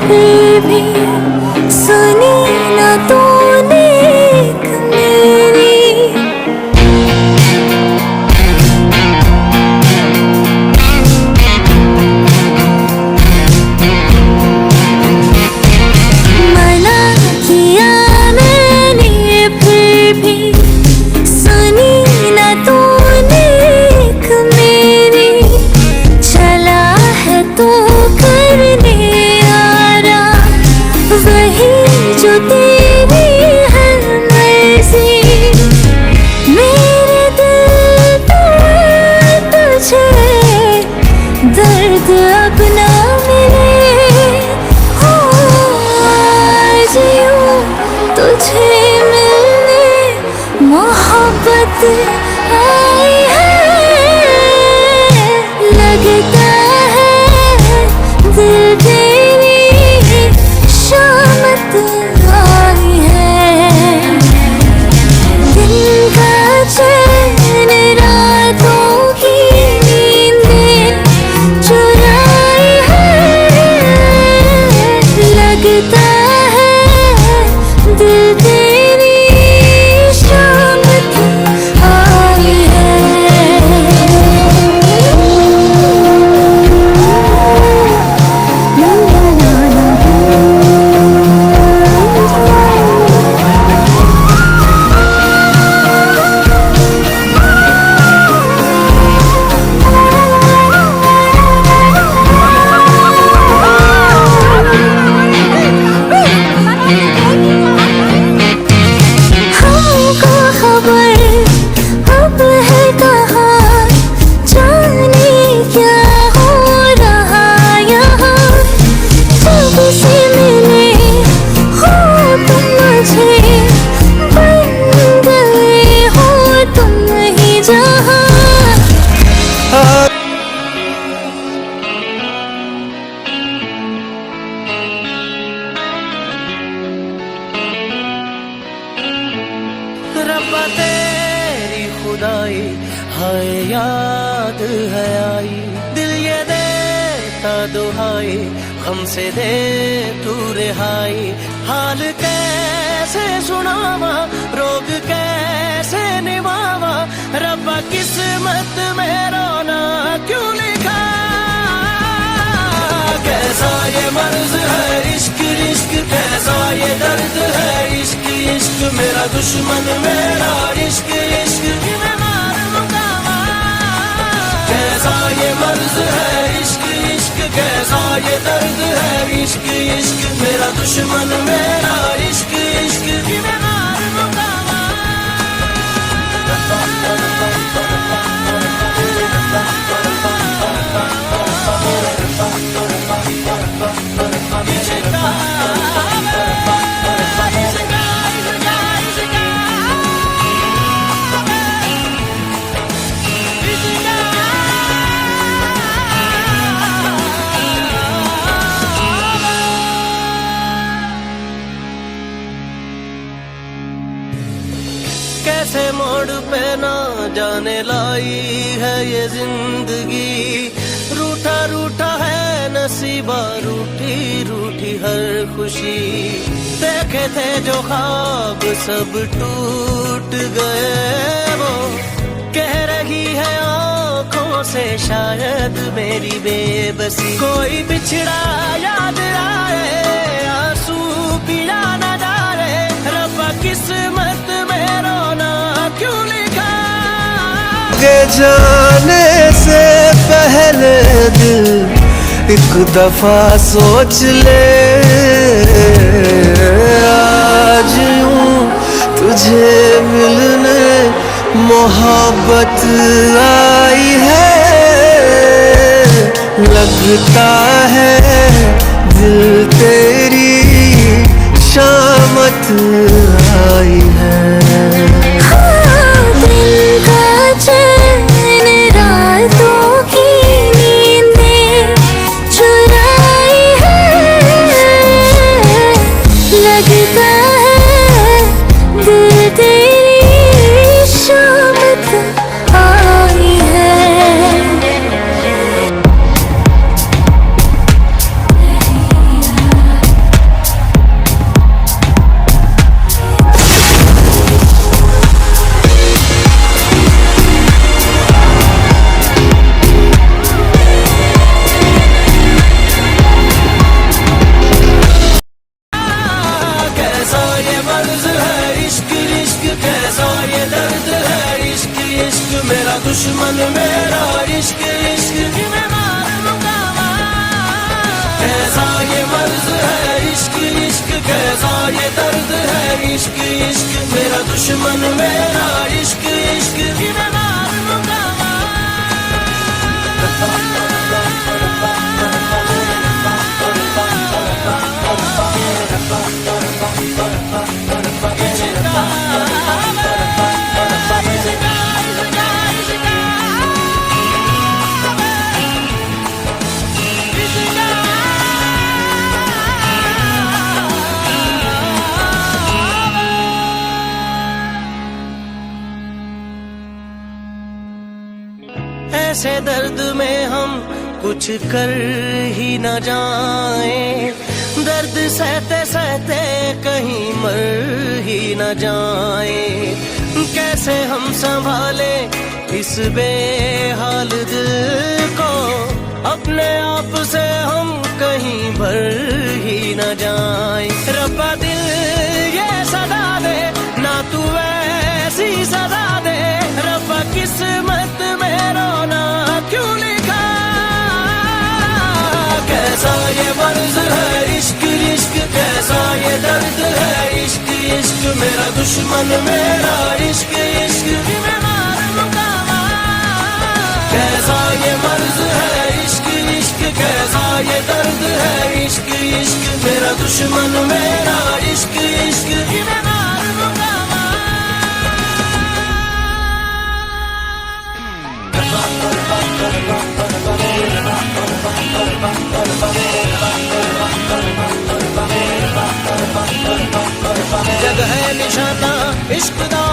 फिर भी सुनी ना तूने एक मेरी। मना किया मैंने फिर भी सुनी ना तूने एक मेरी। चला है तू करने आरा वही जो तेरी है मर्जी। मेरे दिल पे तुझे दर्द अब ना मिले। हो आज यूं तुझे मिलने मोहब्बत आई है। लगता है दिल तेरी शामत आई है। दिन का चैन रातों की नींदें चुराई है। लगता है दिल तेरी शामत आई हमको खबर अब है कहाँ, जाने क्या हो रहा यहाँ। जब से मिले हो तुम मुझे बन गए हो तुम ही जहाँ। रब्बा तेरी खुदाई हाय याद है आई। दिल ये देता दुहाई हमसे दे तू रिहाई। हाल कैसे सुनावा रोग कैसे निभावा। रब्बा किस्मत में रोना क्यों लिखा। कैसा ये मर्ज है इश्क इश्क कैसा ये दर्द है इश्क इश्क। मेरा दुश्मन मेरा इश्क इश्क मैं मार मुकावा। कैसा ये मर्ज है इश्क इश्क कैसा ये दर्द है इश्क इश्क। मेरा दुश्मन मेरा इश्क इश्क मैं मार मुकावा। कैसे मोड़ पे ना जाने लाई है ये जिंदगी। रूठा रूठा है नसीबा रूठी रूठी हर खुशी। देखे थे जो ख्वाब सब टूट गए वो। कह रही है आंखों से शायद मेरी बेबसी। कोई बिछड़ा याद आए आंसू पीड़ा न डाले। रब्बा किस्मत में रोना क्यों लिखा। आगे जाने से पहले दिल एक दफा सोच ले। आज यूं तुझे मिलने मोहब्बत आई है। लगता है दिल तेरी शामत आई है। दिल का चैन रातों की नींदें चुराई है। लगता है दिल तेरी शामत आई है। दुश्मन मेरा इश्क इश्क मैं मार लूंगा कैसा ये मर्ज है इश्क इश्क कैसा ये दर्द है इश्क इश्क मेरा दुश्मन मेरा इश्क इश्क मैं मार लूंगा ऐसे दर्द में हम कुछ कर ही न जाएं, दर्द सहते सहते कहीं मर ही न जाएं। कैसे हम संभाले इस बेहाल दिल को, अपने आप से हम कहीं भर ही न जाएं। रब्बा दिल ये सदा दे ना तू ऐसी सदा दे, रब्बा किस्मत में रोना क्यों लिखा। कैसा ये मर्ज है इश्क इश्क कैसा ये दर्द है इश्क इश्क मेरा दुश्मन मेरा इश्क इश्क मैं मार लूंगा। कैसा ये मर्ज है इश्क इश्क कैसा ये दर्द है इश्क इश्क मेरा दुश्मन मेरा इश्क इश्क मैं मार लूंगा। जग है निशाना इश्क दा